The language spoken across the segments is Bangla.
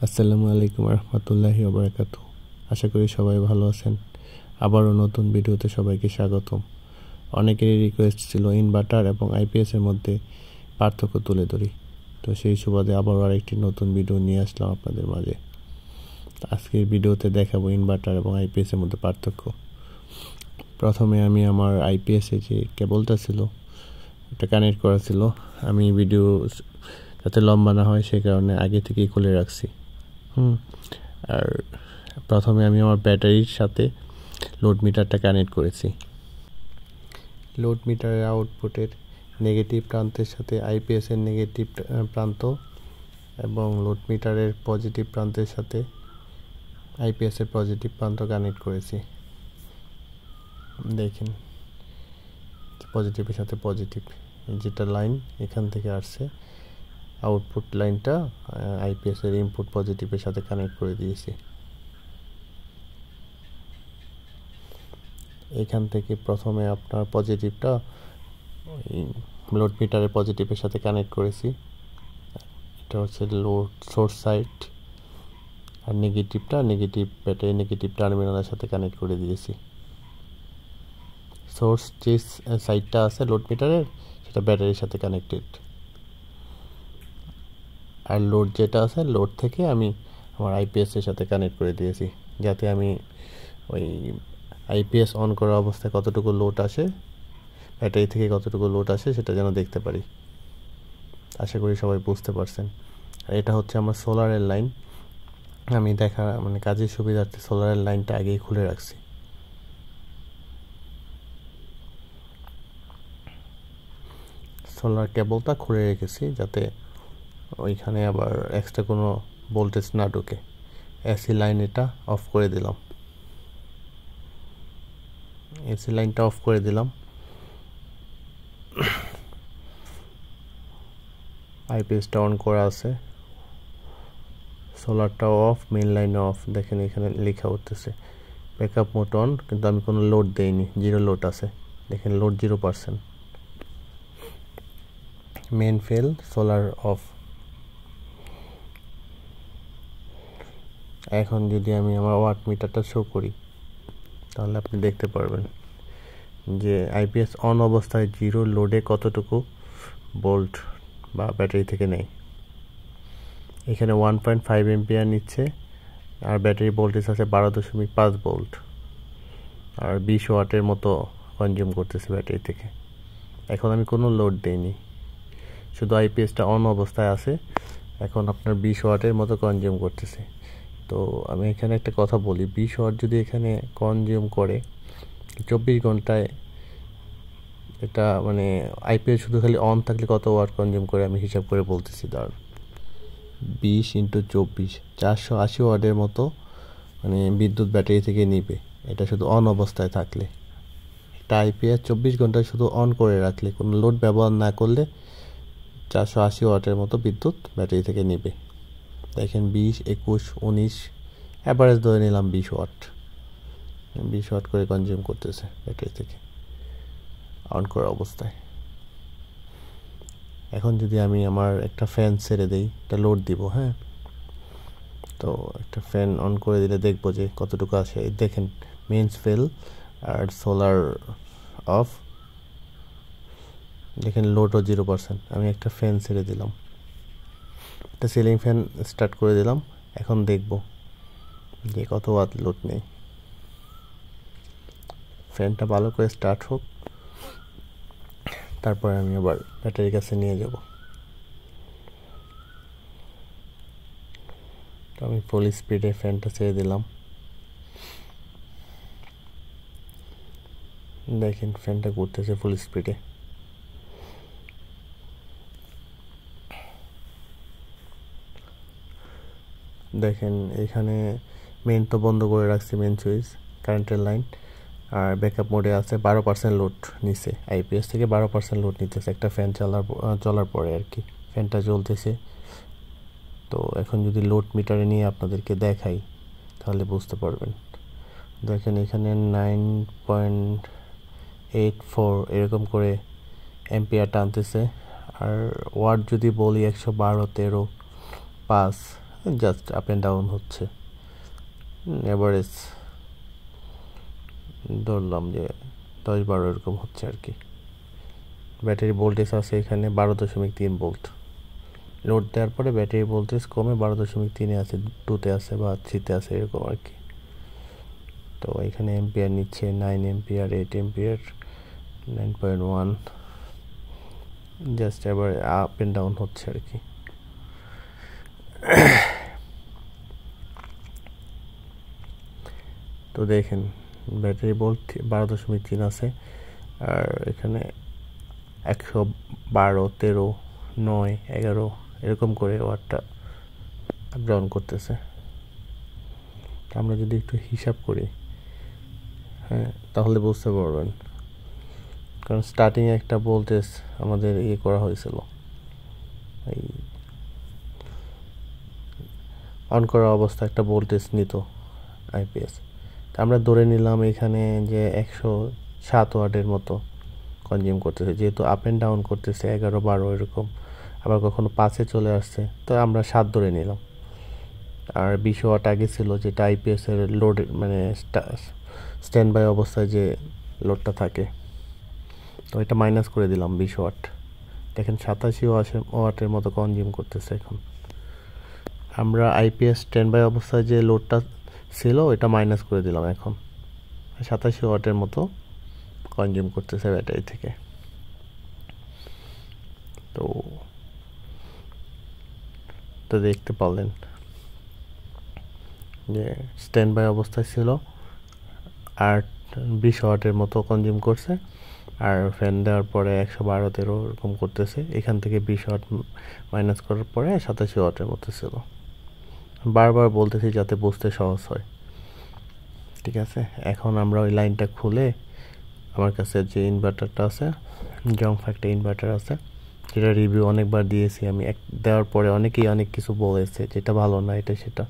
আসসালামু আলাইকুম রহমতুল্লাহি ওয়া বারাকাতুহু। আশা করি সবাই ভালো আছেন। আবারও নতুন ভিডিওতে সবাইকে স্বাগতম। অনেকেরই রিকোয়েস্ট ছিল ইনভার্টার এবং আইপিএস এর মধ্যে পার্থক্য তুলে ধরি, তো সেই সুবাদে আবারও আরেকটি নতুন ভিডিও নিয়ে আসলাম আপনাদের মাঝে। আজকের ভিডিওতে দেখাবো ইনভার্টার এবং আইপিএস এর মধ্যে পার্থক্য। প্রথমে আমি আমার আইপিএস এ যে কেবলটা ছিল এটা কানেক্ট করা ছিল। আমি ভিডিও যাতে লম্বা না হয় সেই কারণে আগে থেকেই খুলে রাখছি। আর প্রথমে আমি আমার ব্যাটারির সাথে লোড মিটারটা কানেক্ট করেছি। লোড মিটারের আউটপুটের নেগেটিভ প্রান্তের সাথে আইপিএস এর নেগেটিভ প্রান্ত এবং লোড মিটারের পজিটিভ প্রান্তের সাথে আইপিএস এর পজিটিভ প্রান্ত কানেক্ট করেছি। দেখেন পজিটিভের সাথে পজিটিভ যেটা লাইন এখান থেকে আসছে, আউটপুট লাইনটা আইপিএস এর ইনপুট পজিটিভের সাথে কানেক্ট করে দিয়েছি। এখান থেকে প্রথমে আপনার পজিটিভটা লোড মিটারের পজিটিভের সাথে কানেক্ট করেছি, এটা হচ্ছে লোড সোর্স সাইড, আর নেগেটিভটা ব্যাটারি নেগেটিভ টার্মিনালের সাথে কানেক্ট করে দিয়েছি। সোর্স যে সাইডটা আছে লোড মিটারের সেটা ব্যাটারির সাথে কানেক্টেড, আর লোড যেটা আছে লোড থেকে আমি আমার আইপিএস এর সাথে কানেক্ট করে দিয়েছি, যাতে আমি ওই আইপিএস অন করা অবস্থায় কতটুকু লোড আসে, ব্যাটারি থেকে কতটুকু লোড আসে সেটা যেন দেখতে পারি। আশা করি সবাই বুঝতে পারছেন। আর এটা হচ্ছে আমার সোলারের লাইন। আমি কাজের সুবিধার্থে সোলারের লাইনটা আগেই খুলে রাখছি। সোলার কেবলটা খুলে রেখেছি যাতে ওইখানে আবার এক্সট্রা কোনো ভোল্টেজ না ঢোকে। এসি লাইন এটা অফ করে দিলাম, এসি লাইনটা অফ করে দিলাম। আইপিএসটা অন করা আছে, সোলারটাও অফ, মেইন লাইনও অফ। দেখেন এখানে লেখা উঠতেছে ব্যাকআপ মোড অন, কিন্তু আমি কোনো লোড দেইনি, জিরো লোড আছে। দেখেন load 0%। Main fail, solar of. এখন যদি আমি আমার ওয়াট মিটারটা শো করি তাহলে আপনি দেখতে পারবেন যে আইপিএস অন অবস্থায় জিরো লোডে কতটুকু ভোল্ট বা ব্যাটারি থেকে নেয়। এখানে 1.5 এম্পিয়ার নিচ্ছে, আর ব্যাটারি ভোল্টেজ আছে 12.5 ভোল্ট, আর 20 ওয়াটের মতো কনজিউম করতেছে ব্যাটারি থেকে। এখন আমি কোনো লোড দেইনি, শুধু আইপিএসটা অন অবস্থায় আছে। এখন আপনার 20 ওয়াটের মতো কনজিউম করতেছে। তো আমি এখানে একটা কথা বলি, 20 ওয়াট যদি এখানে কনজিউম করে 24 ঘন্টায়, এটা আইপিএস শুধু খালি অন থাকলে কত ওয়াট কনজিউম করে আমি হিসাব করে বলতেছি। দাঁড়ান, 20 × 24 480 ওয়াটের মতো বিদ্যুৎ ব্যাটারি থেকে নিবে, এটা শুধু অন অবস্থায় থাকলে। একটা আইপিএস 24 ঘন্টায় শুধু অন করে রাখলে, কোনো লোড ব্যবহার না করলে 480 ওয়াটের মতো বিদ্যুৎ ব্যাটারি থেকে নিবে। দেখেন 20, 21, 19 অ্যাভারেজ ধরে নিলাম 20 ওয়াট করে কনজিউম করতেছে ব্যাটারি থেকে অন করা অবস্থায়। এখন যদি আমি আমার একটা ফ্যান ছেড়ে দিই, একটা লোড দিব, হ্যাঁ, তো একটা ফ্যান অন করে দিলে দেখবো যে কতটুকু আসে। দেখেন মেইনস ফেল আর সোলার অফ। দেখেন লোডও 0%। আমি একটা ফ্যান ছেড়ে দিলাম, একটা সিলিং ফ্যান স্টার্ট করে দিলাম। এখন দেখব যে কত ওয়াট লোড নেই। ফ্যানটা ভালো করে স্টার্ট হোক, তারপরে আমি আবার ব্যাটারির কাছে নিয়ে যাব। তো আমি ফুল স্পিডে ফ্যানটা ছেড়ে দিলাম। দেখেন ফ্যানটা ঘুরতেছে ফুল স্পিডে। দেখেন এখানে মেইন তো বন্ধ করে রাখছি, মেইন সুইচ, কারেন্টের লাইন, আর ব্যাকআপ মোডে আছে। 12% লোড নিচ্ছে আইপিএস থেকে, 12% লোড নিতেছে একটা ফ্যান চলার পরে আর কি। ফ্যানটা চলতেছে। তো এখন যদি লোড মিটারে নিয়ে আপনাদেরকে দেখাই তাহলে বুঝতে পারবেন। দেখেন এখানে 9.84 এরকম করে এম্পিয়ার টানতেছে। আর ওয়াট যদি বলি 112, 13, 5 জাস্ট আপ অ্যান্ড ডাউন হচ্ছে, এভারেজ ধরলাম যে 10-12 এরকম হচ্ছে আর কি। ব্যাটারি ভোল্টেজ আছে এখানে 12.3 ভোল্ট। লোড দেওয়ার পরে ব্যাটারি ভোল্টেজ কমে 12.3 আছে, 2-তে আছে বা 3-তে আছে এরকম আর কি। তো এখানে এম্পিয়ার নিচ্ছে 9 এম্পিয়ার, 8 এম্পিয়ার, 9.1, জাস্ট এবার আপ অ্যান্ড ডাউন হচ্ছে আর কি। তো দেখেন ব্যাটারি ভোল্ট 12.3 আছে, আর এখানে 112, 13, 9, 11 এরকম করে ওয়াটটা আপ ডাউন করতেছে। আমরা যদি একটু হিসাব করি, হ্যাঁ, তাহলে বুঝতে পারবেন। কারণ স্টার্টিংয়ে একটা ভোল্টেজ আমাদের করা হয়েছিল, এই অন করা অবস্থা একটা ভোল্টেজ নিত আইপিএস। আমরা ধরে নিলাম এখানে যে 107 ওয়াটের মতো কনজিউম করতেছে, যেহেতু আপ অ্যান্ড ডাউন করতেছে 11-12 এরকম, আবার কখনো 5-এ চলে আসছে, তো আমরা 7 ধরে নিলাম। আর 20 ওয়াট আগে ছিল, যেটা আইপিএসের লোড, মানে স্ট্যান্ড বাই অবস্থায় যে লোডটা থাকে, তো এটা মাইনাস করে দিলাম 20 ওয়াট। দেখেন 87 ওয়াটের মতো কনজিউম করতেছে এখন। আমরা আইপিএস স্ট্যান্ড বাই অবস্থায় যে লোডটা ছিল ওইটা মাইনাস করে দিলাম, এখন 87 ওয়াটের মতো কনজিউম করতেছে ব্যাটারি থেকে। তো দেখতে পারলেন যে স্ট্যান্ড বাই অবস্থায় ছিল আর 20 ওয়াটের মতো কনজিউম করছে, আর ফ্যান দেওয়ার পরে 112-13 এরকম করতেছে। এখান থেকে 20 ওয়াট মাইনাস করার পরে 87 ওয়াটের মতো ছিল। বারবার বলতেছি যাতে বুঝতে সহজ হয়, ঠিক আছে। এখন আমরা ওই লাইনটা খুলে, আমার কাছে যে ইনভার্টারটা আছে, জংফ একটা ইনভার্টার আছে, যেটা রিভিউ অনেকবার দিয়েছি আমি। দেওয়ার পরে অনেকেই অনেক কিছু বলেছে, যেটা ভালো না এটা সেটা।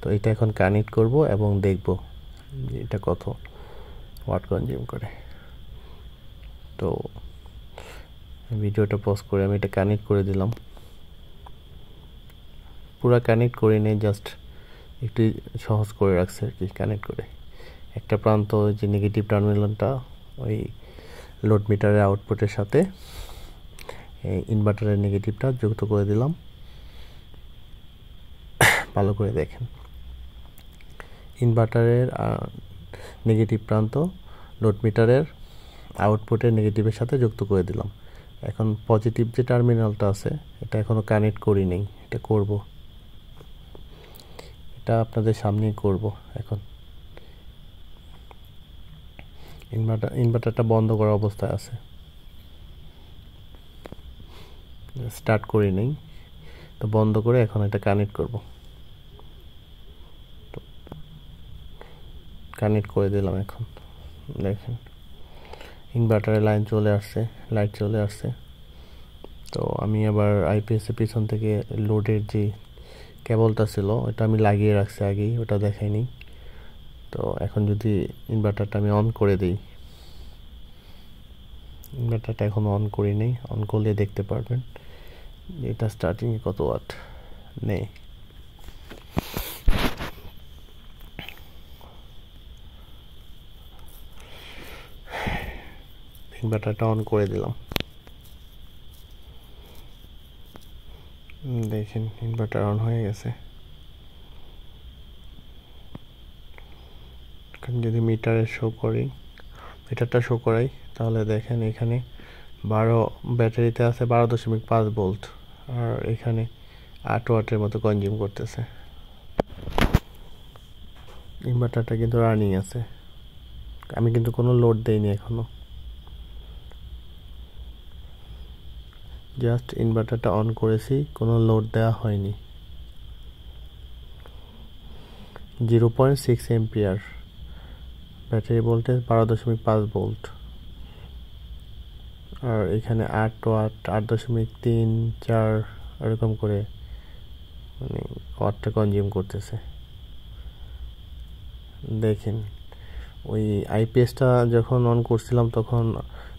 তো এটা এখন কানেক্ট করব এবং দেখব এটা কত ওয়াট কনজিউম করে। তো ভিডিওটা পজ করে আমি এটা কানেক্ট করে দিলাম। পুরো কানেক্ট করে নিয়ে জাস্ট একটু সহজ করে রাখছে আর কি কানেক্ট করে। একটা প্রান্ত যে নেগেটিভ টার্মিনালটা ওই লোড মিটারের আউটপুটের সাথে ইনভার্টারের নেগেটিভটা যুক্ত করে দিলাম। ভালো করে দেখেন, ইনভার্টারের নেগেটিভ প্রান্ত লোড মিটারের আউটপুটের নেগেটিভের সাথে যুক্ত করে দিলাম। এখন পজিটিভ যে টার্মিনালটা আছে এটা এখনও কানেক্ট করি নেই, এটা করব, এটা আপনাদের সামনেই করব। এখন ইনভার্টারটা বন্ধ করা অবস্থায় আছে, স্টার্ট করি নেই, তো বন্ধ করে এখন এটা কানেক্ট করব। কানেক্ট করে দিলাম। এখন দেখেন ইনভার্টারের লাইট চলে আসছে। তো আমি আবার আইপিএসের পিছন থেকে লোডের যে কেবলটা ছিল ওটা আমি লাগিয়ে রাখছি আগেই, ওটা দেখাইনি। তো এখন যদি ইনভার্টারটা আমি অন করে দিই, ইনভার্টারটা এখন অন করি নেই, অন করলে দেখতে পারবেন এটা স্টার্টিংয়ে কত ওয়াট নেই। ইনভার্টারটা অন করে দিলাম, দেখেন ইনভার্টার অন হয়ে গেছে। এখন যদি মিটারটা শো করাই তাহলে দেখেন এখানে 12 ব্যাটারিতে আছে 12.5 ভোল্ট, আর এখানে 8 ওয়াটের মতো কনজিউম করতেছে। ইনভার্টারটা কিন্তু রানিং আছে, আমি কিন্তু কোনো লোড দেইনি এখনো, জাস্ট ইনভার্টারটা অন করেছি, কোনো লোড দেওয়া হয়নি। 0.6 এম্পিয়ার ব্যাটারি ভোল্টেজ, 12.5 ভোল্ট, আর এখানে 8 ওয়াট, 8.3-4 এরকম করে মানে ওয়াটটা কনজিউম করতেছে। দেখেন ওই আইপিএসটা যখন অন করছিলাম তখন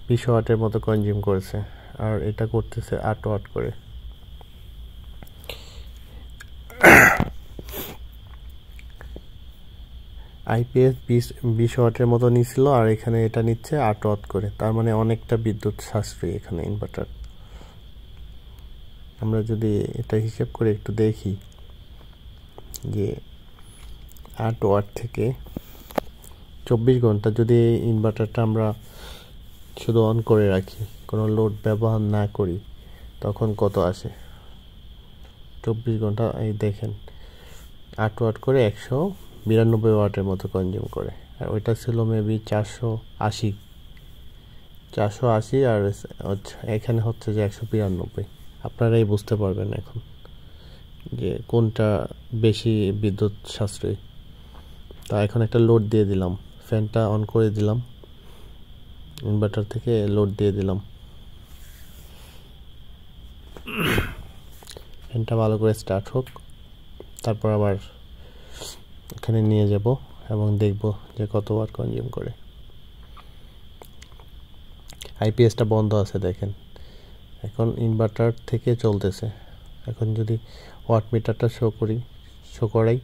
20 ওয়াটের মতো কনজিউম করেছে, আর এটা করতেছে 8 ওয়াট করে। আইপিএস 20 ওয়াটের মতো নিছিল, আর এখানে এটা নিচ্ছে 8 ওয়াট করে, তার মানে অনেকটা বিদ্যুৎ সাশ্রয়ী এখানে ইনভার্টার। আমরা যদি এটা হিসেব করে একটু দেখি যে 8 ওয়াট থেকে 24 ঘন্টা যদি ইনভার্টারটা আমরা শুধু অন করে রাখি, কোনো লোড ব্যবহার না করি, তখন কত আসে। 24 ঘন্টা এই দেখেন 8 ওয়াট করে 192 ওয়াটের মতো কনজিউম করে। আর ওইটা ছিল মেবি 480, আর এখানে হচ্ছে যে 192। আপনারাই বুঝতে পারবেন এখন যে কোনটা বেশি বিদ্যুৎ সাশ্রয়ী। তা এখন একটা লোড দিয়ে দিলাম, ফ্যানটা অন করে দিলাম, ইনভার্টার থেকে লোড দিয়ে দিলাম। ফ্যানটা ভালো করে স্টার্ট হোক, তারপর আবার এখানে নিয়ে যাব এবং দেখব যে কত ওয়াট কনজিউম করে। আইপিএসটা বন্ধ আছে দেখেন, এখন ইনভার্টার থেকে চলতেছে। এখন যদি ওয়াট মিটারটা শো করাই,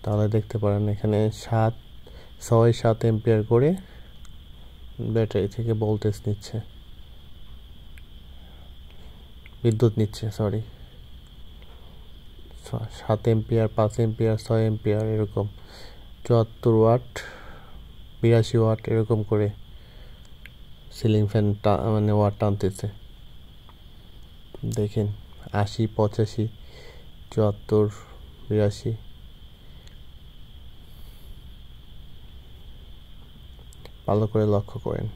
তাহলে দেখতে পারেন এখানে 7 এম্পিয়ার করে ব্যাটারি থেকে ভোল্টেজ নিচ্ছে, বিদ্যুৎ নিচ্ছে, 7 এম্পিয়ার, 5 এম্পিয়ার, 6 এম্পিয়ার, এরকম 74 ওয়াট, 82 ওয়াট এরকম করে সিলিং ফ্যান মানে ওয়াট টানতেছে। দেখেন 80, 85, 74, 82। ভালো করে লক্ষ্য করেন।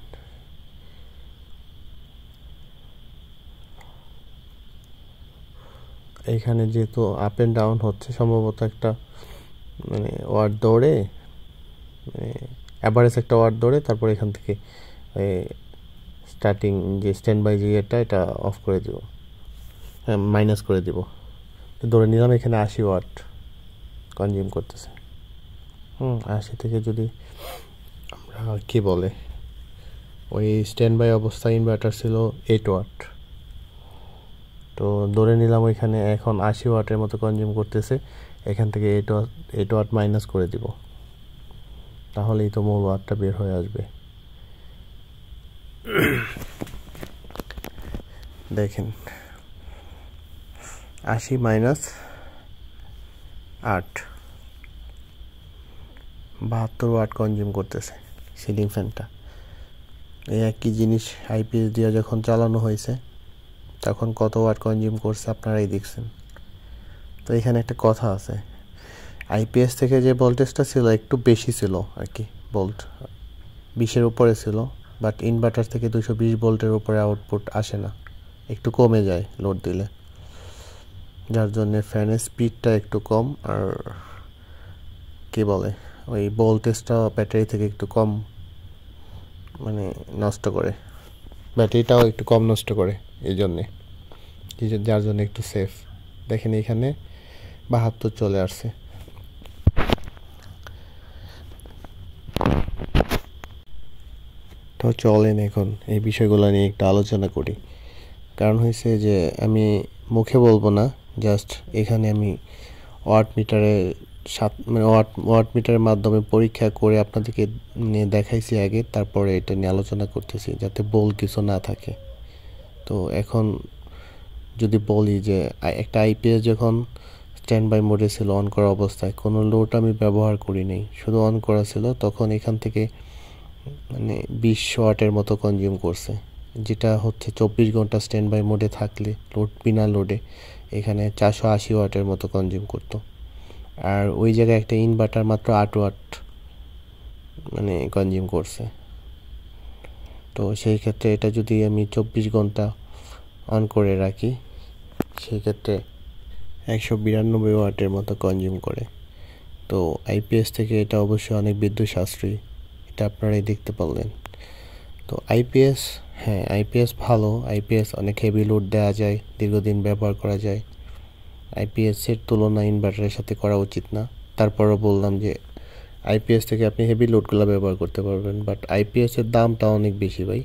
এইখানে যেহেতু আপ অ্যান্ড ডাউন হচ্ছে, সম্ভবত একটা মানে ওয়াট দৌড়ে, মানে অ্যাভারেজ একটা ওয়াট দৌড়ে, তারপর এখান থেকে স্টার্টিং যে স্ট্যান্ড বাই যে এটা অফ করে দিব, হ্যাঁ মাইনাস করে দিব। ধরে নিলাম এখানে 80 ওয়াট কনজিউম করতেছে। 80 থেকে যদি আমরা কী বলে, ওই স্ট্যান্ড বাই অবস্থায় ইনভার্টার ছিল 8 ওয়াট, তো ধরে নিলাম ওইখানে এখন 80 ওয়াটের মতো কনজিউম করতেছে, এখান থেকে 8 ওয়াট মাইনাস করে দিব, তাহলেই তো মূল ওয়াটটা বের হয়ে আসবে। দেখেন 80 মাইনাস 8, 72 ওয়াট কনজিউম করতেছে সিলিং ফ্যানটা। এই একই জিনিস আইপিএস দিয়ে যখন চালানো হয়েছে, তখন কত ওয়াট কনজিউম করছে আপনারাই দেখছেন। তো এখানে একটা কথা আছে, আইপিএস থেকে যে ভোল্টেজটা ছিল একটু বেশি ছিল আর কি, ভোল্ট 20-এর উপরে ছিল, বাট ইনভার্টার থেকে 220 ভোল্টের উপরে আউটপুট আসে না, একটু কমে যায় লোড দিলে, যার জন্য ফ্যানের স্পিডটা একটু কম, আর কি বলে ওই ভোল্টেজটা ব্যাটারি থেকে একটু কম মানে নষ্ট করে, ব্যাটারিটাও একটু কম নষ্ট করে, এই জন্যে, যার জন্য একটু সেফ। দেখেন এখানে 72 চলে আসছে। তো চলেন এখন এই বিষয়গুলো নিয়ে একটু আলোচনা করি। কারণ হয়েছে যে আমি মুখে বলবো না, জাস্ট এখানে আমি ওয়াট মিটারের ওয়াট মিটারের মাধ্যমে পরীক্ষা করে আপনাদেরকে নিয়ে দেখাইছি আগে, তারপরে এটা নিয়ে আলোচনা করতেছি যাতে ভুল কিছু না থাকে। তো এখন যদি বলি যে একটা আইপিএস যখন স্ট্যান্ড বাই মোডে ছিল, অন করা অবস্থায় কোনো লোড আমি ব্যবহার করি নাই, শুধু অন করা ছিল, তখন এখান থেকে মানে 20 ওয়াটের মতো কনজিউম করছে, যেটা হচ্ছে 24 ঘন্টা স্ট্যান্ড বাই মোডে থাকলে বিনা লোডে এখানে 480 ওয়াটের মতো কনজিউম করতো। আর ওই জায়গায় একটা ইনভার্টার মাত্র 8 ওয়াট মানে কনজিউম করছে। তো সেই ক্ষেত্রে এটা যদি আমি 24 ঘন্টা অন করে রাখি, সেই ক্ষেত্রে 192 ওয়াটের মতো কনজিউম করে। তো আইপিএস থেকে এটা অবশ্যই অনেক বিদ্যুৎ সাশ্রয়ী, এটা আপনারাই দেখতে পারলেন। তো আইপিএস, হ্যাঁ আইপিএস ভালো, আইপিএস অনেক হেভি লোড দেওয়া যায়, দীর্ঘদিন ব্যবহার করা যায়। আইপিএসের তুলনা ইনভার্টারের সাথে করা উচিত না। তারপরও বললাম যে আইপিএস থেকে আপনি হেভি লোডগুলো ব্যবহার করতে পারবেন, বাট আইপিএসের দামটা অনেক বেশি ভাই।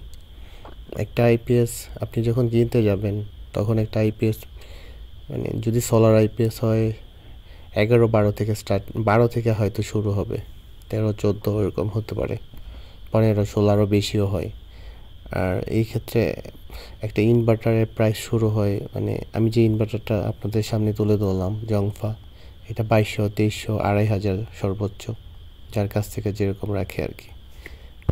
একটা আইপিএস আপনি যখন কিনতে যাবেন, তখন একটা আইপিএস মানে যদি সোলার আইপিএস হয় 11-12 থেকে 12 থেকে হয়তো শুরু হবে, 13-14 এরকম হতে পারে, 15-16 আরও বেশিও হয়। আর এই ক্ষেত্রে একটা ইনভার্টারের প্রাইস শুরু হয়, মানে আমি যে ইনভার্টারটা আপনাদের সামনে তুলে ধরলাম জংফা, এটা 2200, 2300, 2500 সর্বোচ্চ, যার কাছ থেকে যেরকম রাখে আর কি।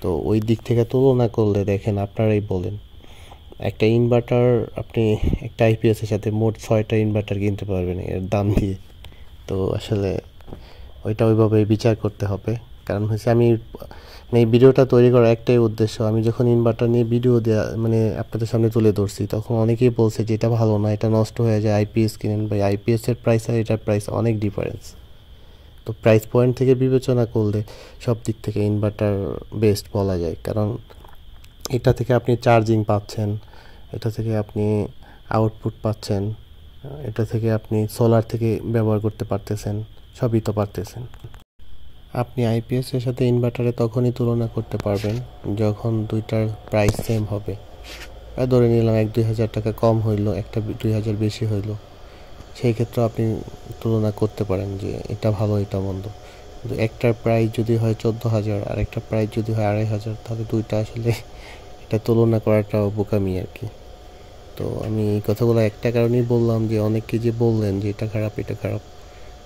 তো ওই দিক থেকে তুলনা করলে দেখেন, আপনারাই বলেন, একটা ইনভার্টার আপনি একটা আইপিএসের সাথে মোট 6টা ইনভার্টার কিনতে পারবেন এর দাম দিয়ে। তো আসলে ওইটা ওইভাবে বিচার করতে হবে। কারণ হচ্ছে আমি এই ভিডিওটা তৈরি করার একটাই উদ্দেশ্য, আমি যখন ইনভার্টার নিয়ে ভিডিও দেওয়া মানে আপনাদের সামনে তুলে ধরছি, তখন অনেকেই বলছে যে এটা ভালো না, এটা নষ্ট হয়ে যায়, আইপিএস কিনেন। ভাই, আইপিএসের প্রাইস আর এটার প্রাইস অনেক ডিফারেন্স। তো প্রাইস পয়েন্ট থেকে বিবেচনা করলে সব দিক থেকে ইনভার্টার বেস্ট বলা যায়। কারণ এটা থেকে আপনি চার্জিং পাচ্ছেন, এটা থেকে আপনি আউটপুট পাচ্ছেন, এটা থেকে আপনি সোলার থেকে ব্যবহার করতে পারতেছেন, সবই তো পারতেছেন। আপনি আইপিএসের সাথে ইনভার্টারে তখনই তুলনা করতে পারবেন যখন দুইটার প্রাইস সেম হবে। ধরে নিলাম 1-2 হাজার টাকা কম হইলো, একটা 2 হাজার বেশি হইলো, সেই ক্ষেত্রে আপনি তুলনা করতে পারেন যে এটা ভালো এটা মন্দ। কিন্তু একটার প্রাইস যদি হয় 14,000 আর একটা প্রাইস যদি হয় 2,500, তাহলে দুইটা আসলে এটা তুলনা করাটাও বোকামি আর কি। তো আমি এই কথাগুলো একটা কারণেই বললাম যে অনেকে যে বললেন যে এটা খারাপ এটা খারাপ,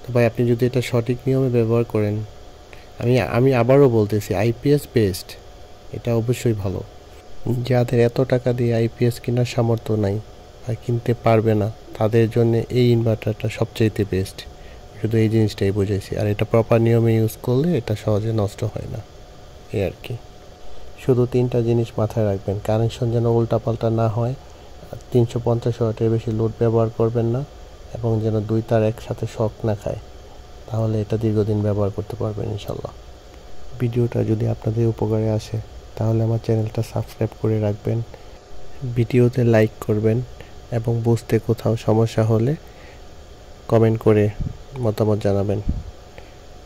তো ভাই আপনি যদি এটা সঠিক নিয়মে ব্যবহার করেন, আমি আবারও বলতেছি আইপিএস বেস্ট, এটা অবশ্যই ভালো। যাদের এত টাকা দিয়ে আইপিএস কেনার সামর্থ্য নাই আর কিনতে পারবে না, তাদের জন্য এই ইনভার্টারটা সবচাইতে বেস্ট। শুধু এই জিনিসটাই বুঝেছি, আর এটা প্রপার নিয়মে ইউজ করলে এটা সহজে নষ্ট হয় না, এই আর কি। শুধু 3টা জিনিস মাথায় রাখবেন: কানেকশন যেন উল্টাপাল্টা না হয়, 350 ওয়াটের বেশি লোড ব্যবহার করবেন না, এবং যেন 2 তার একসাথে শক না খায়, তাহলে এটা দীর্ঘদিন ব্যবহার করতে পারবেন ইনশাল্লাহ। ভিডিওটা যদি আপনাদের উপকারে আসে তাহলে আমার চ্যানেলটা সাবস্ক্রাইব করে রাখবেন, ভিডিওতে লাইক করবেন, এবং বুঝতে কোথাও সমস্যা হলে কমেন্ট করে মতামত জানাবেন।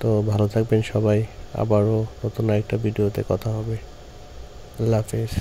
তো ভালো থাকবেন সবাই, আবারও নতুন একটা ভিডিওতে কথা হবে। আল্লাহ হাফেজ।